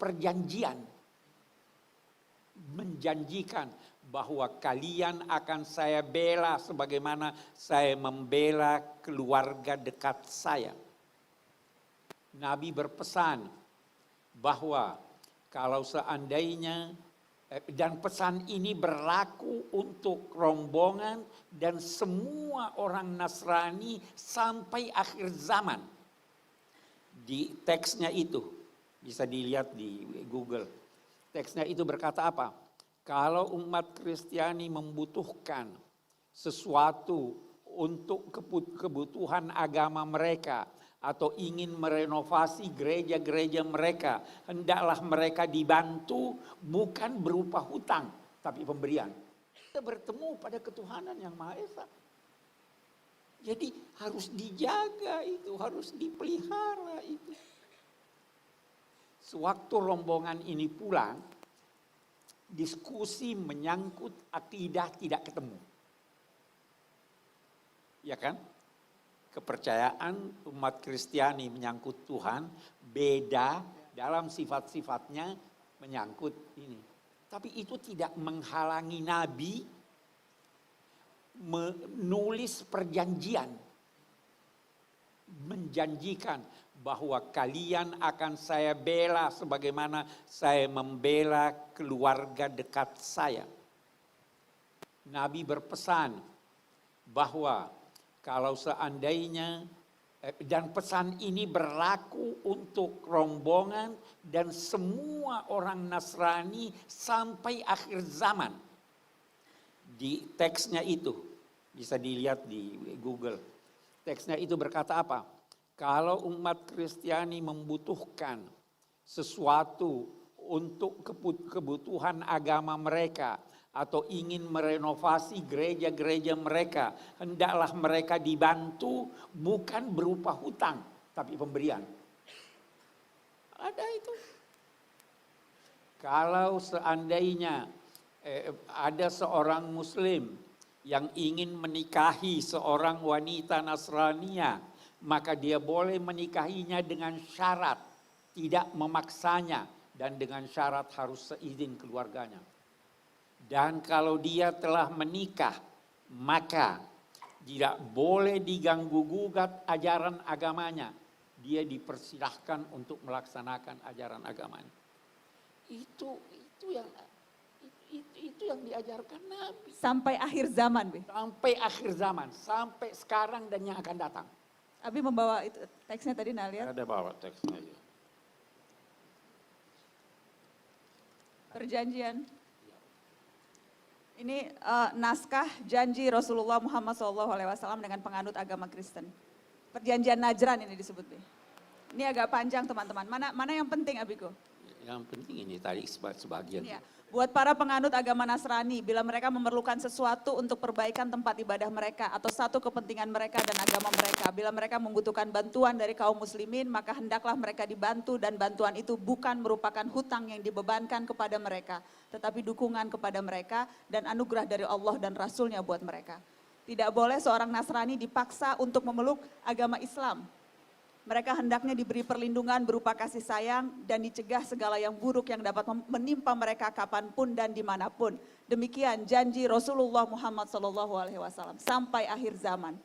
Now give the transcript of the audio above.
perjanjian, menjanjikan bahwa kalian akan saya bela sebagaimana saya membela keluarga dekat saya. Nabi berpesan bahwa kalau seandainya, dan pesan ini berlaku untuk rombongan dan semua orang Nasrani sampai akhir zaman. Di teksnya itu, bisa dilihat di Google. Teksnya itu berkata apa? Kalau umat Kristiani membutuhkan sesuatu untuk kebutuhan agama mereka, atau ingin merenovasi gereja-gereja mereka, hendaklah mereka dibantu bukan berupa hutang, tapi pemberian. Kita bertemu pada ketuhanan yang Maha Esa. Jadi harus dijaga itu, harus dipelihara itu. Sewaktu rombongan ini pulang, diskusi menyangkut akidah tidak ketemu. Ya kan? Kepercayaan umat Kristiani menyangkut Tuhan beda dalam sifat-sifatnya menyangkut ini. Tapi itu tidak menghalangi Nabi menulis perjanjian, menjanjikan bahwa kalian akan saya bela sebagaimana saya membela keluarga dekat saya. Nabi berpesan bahwa kalau seandainya, dan pesan ini berlaku untuk rombongan dan semua orang Nasrani sampai akhir zaman. Di teksnya itu, bisa dilihat di Google. Teksnya itu berkata apa? Kalau umat Kristiani membutuhkan sesuatu untuk kebutuhan agama mereka, atau ingin merenovasi gereja-gereja mereka, hendaklah mereka dibantu bukan berupa hutang, tapi pemberian. Ada itu. Kalau seandainya ada seorang Muslim yang ingin menikahi seorang wanita Nasrania, maka dia boleh menikahinya dengan syarat tidak memaksanya dan dengan syarat harus seizin keluarganya. Dan kalau dia telah menikah, maka tidak boleh diganggu-gugat ajaran agamanya. Dia dipersilahkan untuk melaksanakan ajaran agamanya. Itu yang diajarkan Nabi. Sampai akhir zaman, Be. Sampai akhir zaman, sampai sekarang dan yang akan datang. Abi membawa itu teksnya tadi, nah lihat. Ada bawa teksnya. Ya. Perjanjian. Ini naskah janji Rasulullah Muhammad SAW dengan penganut agama Kristen. Perjanjian Najran ini disebut. Ini agak panjang teman-teman. Mana yang penting Abiko? Yang penting ini tadi sebagian. Ya. Buat para penganut agama Nasrani, bila mereka memerlukan sesuatu untuk perbaikan tempat ibadah mereka atau satu kepentingan mereka dan agama mereka, bila mereka membutuhkan bantuan dari kaum muslimin, maka hendaklah mereka dibantu dan bantuan itu bukan merupakan hutang yang dibebankan kepada mereka, tetapi dukungan kepada mereka dan anugerah dari Allah dan Rasulnya buat mereka. Tidak boleh seorang Nasrani dipaksa untuk memeluk agama Islam. Mereka hendaknya diberi perlindungan berupa kasih sayang dan dicegah segala yang buruk yang dapat menimpa mereka kapanpun dan dimanapun. Demikian janji Rasulullah Muhammad SAW sampai akhir zaman.